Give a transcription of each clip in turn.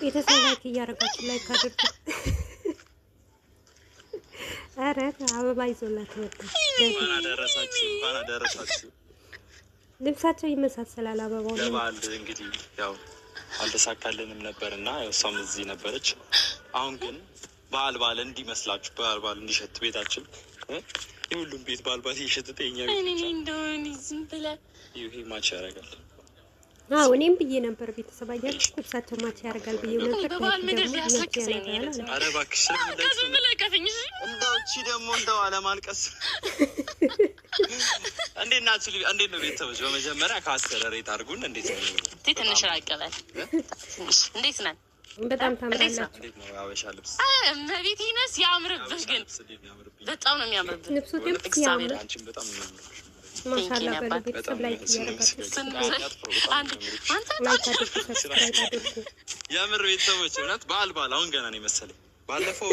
የተሰላች እያረጋችሁ ላይ ካደርኩ አረ አበባ ይዞላት ወጣ። እንኳን አደረሳችሁ። ልብሳቸው ይመሳሰላል አበባው። ለበዓል እንግዲህ ያው አልተሳካልንም ነበርና እሷም እዚህ ነበረች። አሁን ግን በዓል እንዲመስላችሁ በዓል እንዲሸት ቤታችን የሁሉም ቤት በዓል እየሸተተ የኛ ቤት እኔ እንደሆነ ዝም ብለህ ይሄ ማች ያደርጋል። እኔም ብዬ ነበር ቤተሰብ አያችሁ ልብሳቸው ማች ያደርጋል ብዬ ነበር። በበዓል ምድር ሊያሳክሰኝ ነው። ኧረ እባክሽ ከዝም ብለህ ከፍኝ እንደው እቺ ደግሞ እንደው አለማልቀስ እንዴት ናችሁ? እንዴት ነው ቤተሰቦች? በመጀመሪያ ከአስር ሬት አድርጉን። እንዴት ነው? ትንሽ ራቀበል እንዴት ነን? በጣም ታምራላችሁ። እንዴት ነው አበሻ ልብስ? መቤት ይነስ ያምርብህ፣ ግን በጣም ነው የሚያምርብህ ልብሱ ግን እግዚአብሔር አንቺም በጣም ነው የሚያምርብሽ። ማሻአላ በቤተሰብ ላይ የምር ቤተሰቦች እውነት በዓል አሁን ገና ነው የመሰለኝ። ባለፈው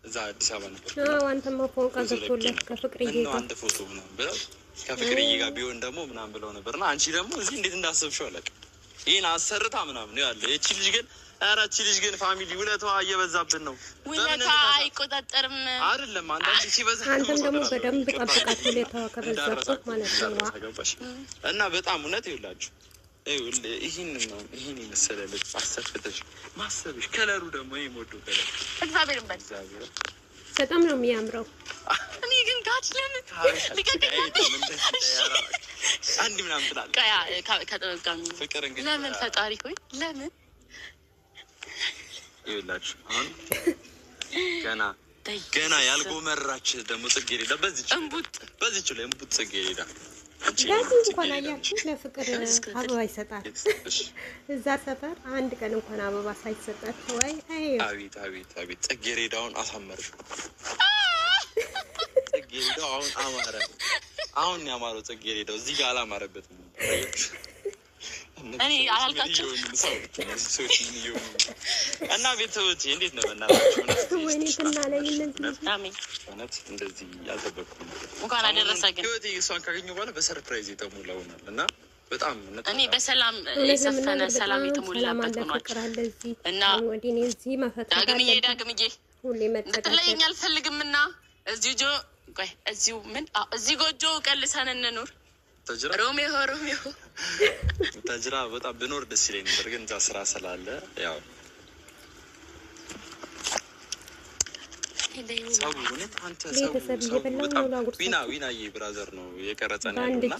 እዛ አዲስ አበባ ነበር። አንተማ ፎንቃ ገብቶለት ከፍቅርዬ ጋር አንድ ፎቶ ምናምን ብለው ከፍቅርዬ ጋር ቢሆን ደግሞ ምናምን ብለው ነበርና አንቺ ደግሞ እዚህ እንዴት እንዳሰብሽው አላውቅም። ይሄን አሰርታ ምናምን ነው ያለ። እቺ ልጅ ግን ፋሚሊ ውለቷ እየበዛብን ነው። ውለቷ አይቆጣጠርም አይደለም አንዳንዴ ሲበዛ። አንተም ደግሞ በደንብ ጠብቃት ውለታዋ ከበዛበት ማለት ነው። እና በጣም እውነት ይውላችሁ ይህን የመሰለ ልብስ አሰፍተሽ ማሰብሽ፣ ከለሩ ደግሞ የሞዶ ከለር እግዚአብሔር ይመስገን በጣም ነው የሚያምረው። እኔ ግን ጋች ለምን አንድ ምናምን ትላለህ ከጠጋሚ ፍቅር እንግዲህ ለምን ፈጣሪ ሆይ ለምን ይውላችሁ አሁን ገና ያልጎመራች ደግሞ ጽጌረዳ በዚች ላይ እምቡጥ ጽጌረዳ ለዚህ እንኳን አያችሁ ለፍቅር አበባ ይሰጣል። እዛ ሰፈር አንድ ቀን እንኳን አበባ ሳይሰጣቸው አቤት ጽጌረዳውን አሳመርሽ። ጽጌረዳው አሁን አማረ። አሁን ያማረው ጽጌረዳው እዚህ ጋር አላማረበትም። እኔ አላልካቸው እና ቤተሰቦቼ እንዴት ነው በእናታችሁ? ወይኔ ትናለኝ አሜን። እውነት እንደዚህ ያልጠበቅኩት እንኳን አደረሰ። ግን ህይወቴ እሷን ካገኘሁ በኋላ በሰርፕራይዝ የተሞላ ሆኗል እና በጣም እኔ በሰላም የሰፈነ ሰላም የተሞላበት ሆኗል እና ዳግምዬ ሁሌ መጠለኝ አልፈልግምና እዚሁ ጎጆ ቀልሰን እንኑር። ሮሜዮ ተጅራ በጣም ብኖር ደስ ይለኝ ነበር፣ ግን እዛ ስራ ስላለ ያው ሰው እውነት አንተ ሰው ዊናዬ ብራዘር ነው የቀረጸን ያለውና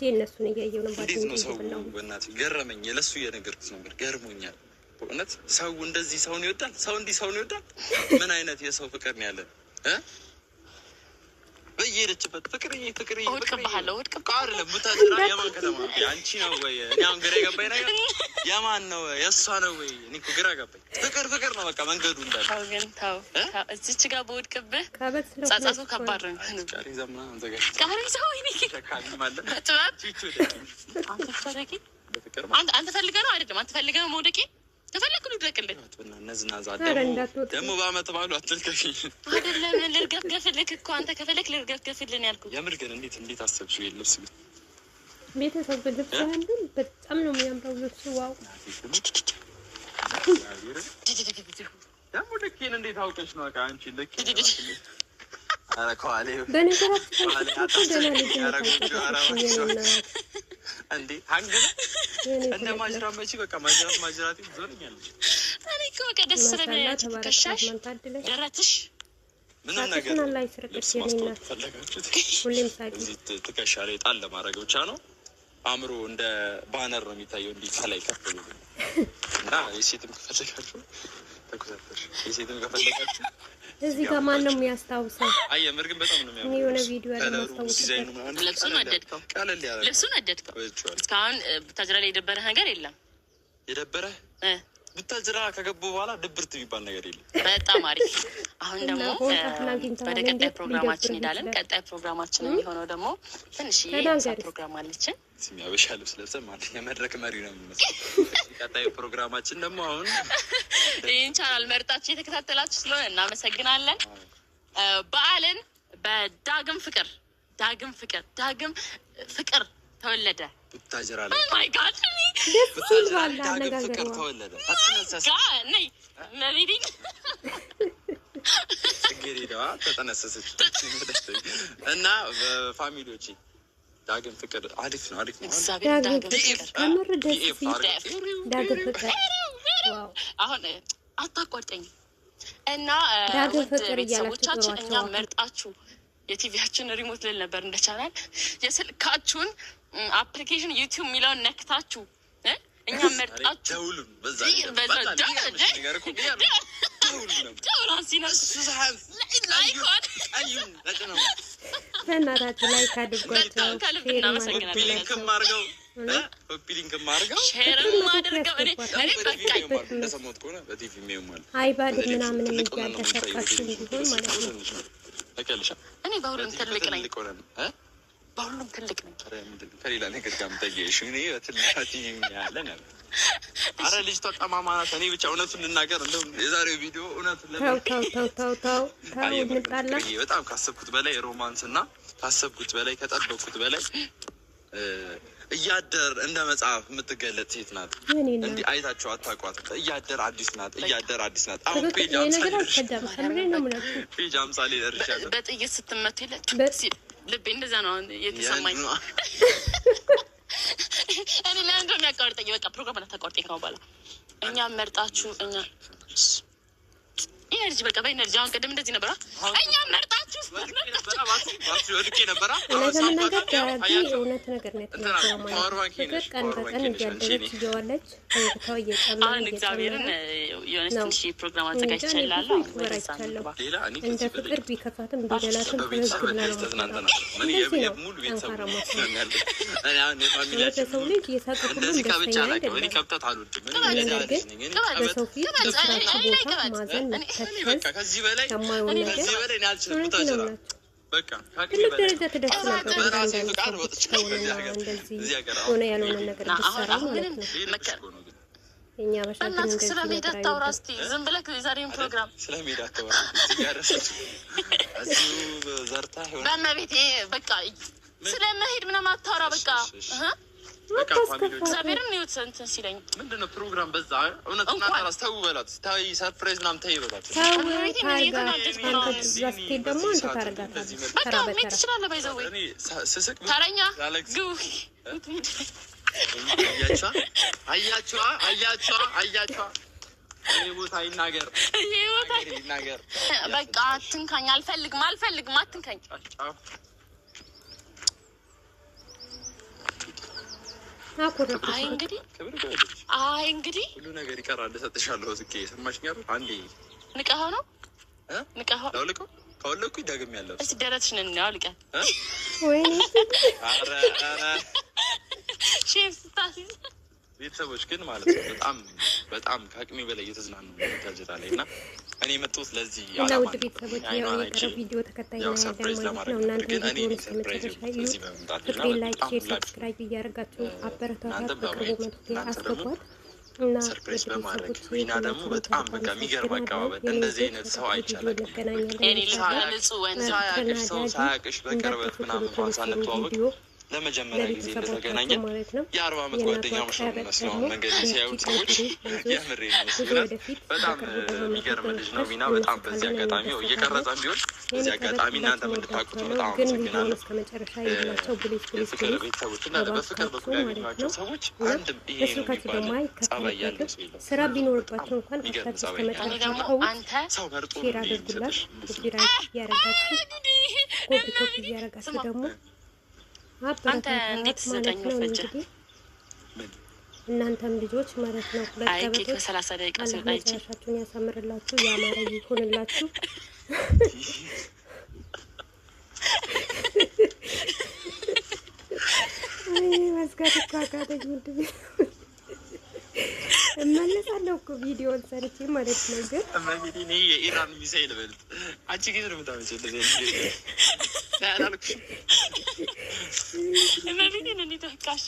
እንዴት ነው ሰው በእናትህ ገረመኝ። ለሱ እየነገርኩት ነበር፣ ገርሞኛል እውነት። ሰው እንደዚህ ሰውን ይወዳል፣ ሰው እንዲህ ሰውን ይወዳል። ምን አይነት የሰው ፍቅር ነው ያለን በየሄደችበት ፍቅርዬ ወድቅብሃለሁ አይደለም። ቡታጅራ የማን ከተማ ነው? አንቺ ነው ወይ? እኔ አሁን ግራ የገባኝ ነገር የማን ነው? የእሷ ነው ወይ? እኔ እኮ ግራ ገባኝ። ፍቅር ነው በቃ መንገዱ እንዳለ። ተው ግን ተው እዚች ጋር በወድቅብህ ጸጸቱ ከባድ ነው። አንተ ፈልገህ ነው አይደለም? አንተ ፈልገህ ነው መውደቄ? ተፈለክ ነው ደቅልህ ደግሞ በአመት ባሉ አትልከፊኝ አይደለም። ልርገፍገፍልክ እኮ አንተ ከፈለክ ልርገፍገፍልን ያልኩት። የምር ግን እንዴት አሰብሽው? ልብስ ግን ቤተሰብ ልብስ ያለን በጣም ነው የሚያምረው ልብሱ። ዋው ደግሞ ልኬን እንዴት አውቀሽ ነው? አንቺ ልክ ኧረ ከዋሌ በነገራችን እንዴ ሀንግ እንደ ማጅራት መቼ በቃ ማጅራት ይዞልኛለች። እኔ እኮ በቃ ደስ ስለሚል ትከሻሽ ደረትሽ ምንም ነገር ልብስ ማስታወቅ ፈለጋችሁት እዚህ ትከሻ ላይ ጣል ለማድረግ ብቻ ነው። አእምሮ እንደ ባነር ነው የሚታየው እንዲህ ከላይ ከፍ ብሎ እና የሴትም ከፈለጋችሁ ተኩሳተሽ የሴትም ከፈለጋችሁ እዚህ ጋር ማን ነው የሚያስታውሰው? አይ የምር ግን በጣም ነው የሚያምረው። የሆነ ቪዲዮ ያለ ማስታወስ ልብሱን ወደድከው? ልብሱን ወደድከው? እስካሁን ቡታጅራ ላይ የደበረህ ነገር የለም? የደበረህ ቡታጅራ ከገቡ በኋላ ድብርት የሚባል ነገር የለም። በጣም አሪፍ። አሁን ደግሞ ወደ ቀጣይ ፕሮግራማችን ሄዳለን። ቀጣይ ፕሮግራማችን የሚሆነው ደግሞ ትንሽዬ ፕሮግራም አለችን። የሚያበሻ ልብስ ለብሰን ማለት የመድረክ መሪ ነው የሚመስለው። ቀጣይ ፕሮግራማችን ደግሞ አሁን ይህን ቻናል መርጣችሁ የተከታተላችሁ ስለሆነ እናመሰግናለን። በዓልን በዳግም ፍቅር ተወለደ ቡታጅራ ላይ ማይ ጋድ ዳግም ፍቅር ተወለደ ተጠነሰሰ ነይ ነሪዲን እንግዲህ ተጠነሰሰች እና ፋሚሊዎቼ ዳግም ፍቅር አሪፍ ነው ዳግም ፍቅር አሁን አታቋርጠኝ እና ውድ ቤተሰቦቻችን እኛ መርጣችሁ የቲቪያችን ሪሞት ልል ነበር እንደ ቻናል የስልካችሁን አፕሊኬሽን ዩቲዩብ የሚለውን ነክታችሁ እኛ መርጣችሁ በእናታችሁ ላይ ካድርጓቸው አይባድ ምናምን እያለ ሰርቃችሁ ቢሆን ማለት ነው። እኔ በሁሉም ትልቅ ነኝ፣ በሁሉም ትልቅ ነኝ። ከሌላ ነገር ጋር ምታየሽ እኔ በትልቃት ያለ ነበር። አረ ልጅቷ ጠማማ ናት። እኔ ብቻ እውነቱን ልናገር፣ እንደውም የዛሬው ቪዲዮ እውነቱን ተው እንጣላ። በጣም ካሰብኩት በላይ ሮማንስ እና ካሰብኩት በላይ ከጠበቅኩት በላይ እያደር እንደ መጽሐፍ የምትገለጥ ሴት ናት። እንዲህ አይታችሁ አታውቋትም። እያደር አዲስ ናት፣ እያደር አዲስ ናት። አሁን ፔጅ አምሳሌ ደርሻለሁ። በጥይት ስትመቱ የለ ሲል ልቤ እንደዛ ነው የተሰማኝ። እኔ ለአንዱ የሚያቋርጠኝ በቃ ፕሮግራም አታቋርጠኝ ከሆነ በኋላ እኛ መርጣችሁ እኛ ኢነርጂ በቃ በኢነርጂ አሁን ቅድም እንደዚህ ነበራ። እኛ መርጣችሁ ወድቄ ነበራ። እውነት ነገር ነው የተናገረው። ፍቅር ቀን በቀን እያደረች እየዋለች ታው እየጨመረ አሁን እግዚአብሔርን የሆነች ትንሽ ፕሮግራም አዘጋጅቻለሁ። እንደ ፍቅር ቢከፋትም ቢደላትም ሰው ልጅ የሳቅ ሁሉ ደስተኛ አይደለም። ግን በሰው ፊት በስራቸው ቦታ ማዘን ከዚህ በላይ እኔ አልችልም። ቡታጅራ በቃ ትልቅ ደረጃ ትደርስ ነበር። ሆነ ያልሆነ ነገር ብትሰራ ማለት ነው። እኛ በሻገር ስለሜዳ ታውራ እስኪ ዝም ብለህ የዛሬውን ፕሮግራም ስለሜዳ አካባቢ ሲያረሰች እዚሁ ዘርታ ይሆናል። በእመቤቴ በቃ ስለመሄድ ምናምን አታውራ በቃ እግዚአብሔርን ይወት እንትን ሲለኝ ምንድነው ፕሮግራም በዛ እውነትና ታራስ ተው በላት ታይ ሰርፕራይዝ ምናምን ታይ በላት ደግሞ አንተ ታረጋታለህ። በቃ ምን ትችላለህ? ባይዘው ወይ ተረኛ ግቡ አያቸዋ ይሄ ቦታ ይናገር በቃ አትንካኝ። አልፈልግም አትንካኝ። አይ እንግዲህ ሁሉ ነገር ይቀራል። እሰጥሻለሁ ዝቄ ሰማሽኝ አይደል? አንዴ ንቀኸው ነው ንቀኸው ላውልቀው ካወለኩ ይደግም ያለው እስቲ ደረትሽን ነው አውልቀን ወይኔ አረ ሼፍ ስታሲዝ ቤተሰቦች ግን ማለት ነው በጣም ከአቅሜ በላይ እየተዝናኑ ታጀራ ላይ እና እኔ መጥቶት ለዚህ ውድ ቤተሰቦች የቀረው ቪዲዮ ተከታይ ነው ማለት ነው። እናንተ ቪዲዮውን እስከመጨረሻ እዩ። ፍቅሬን ላይክ፣ ሼር፣ ሰብስክራይብ እያደረጋችሁ አበረታታት። በቅርቡ መጥቶ አስገቧት እና ሰርፕራይዝ በማድረግ ዊና ደግሞ በጣም በቃ የሚገርም አቀባበል እንደዚህ አይነት ሰው አይቻልም። ሳያቅሽ በቅርበት ምናምን እንኳን ሳንተዋወቅ ለመጀመሪያ ጊዜ እንደተገናኘ የ40 ዓመት ጓደኛሞች ነው የሚመስለው። መንገድ ሲያዩት ሰዎች የምሬ ነው። በጣም የሚገርም ልጅ ነው ዊና። በጣም በዚህ አጋጣሚ እየቀረጸ ቢሆን በዚህ አጋጣሚ እናንተ የምንድታቁት በጣም አመሰግናለሁ። የፍቅር ቤተሰቦች እና በፍቅር በኩል ያገኟቸው ሰዎች አንድም ይሄ ነው የሚባል ጸባይ ያለው ሰው የለም። ስራ ቢኖርባቸው እንኳን ሰው መርጦ አድርጉላት። እያረጋችሁ ኮፒ እያረጋችሁ ደግሞ አንተ እንዴት ዘጠኝ ነው ፈጀ? እናንተም ልጆች ማለት ነው ለቀበቶ 30 ደቂቃ ሰጣይቺ ሻችሁን ያሳምርላችሁ፣ ያማረ ይሁንላችሁ። አይ መስጋት ካካተኝ ምንድነው እመለሳለሁ እኮ ቪዲዮን ሰርቼ ማለት ነው። ግን እኔ የኢራን ሚሳኤል በልጥ አንቺ ግን ነው የምታመጪው እንደዚህ ያላልኩሽ እኔ ተካሺ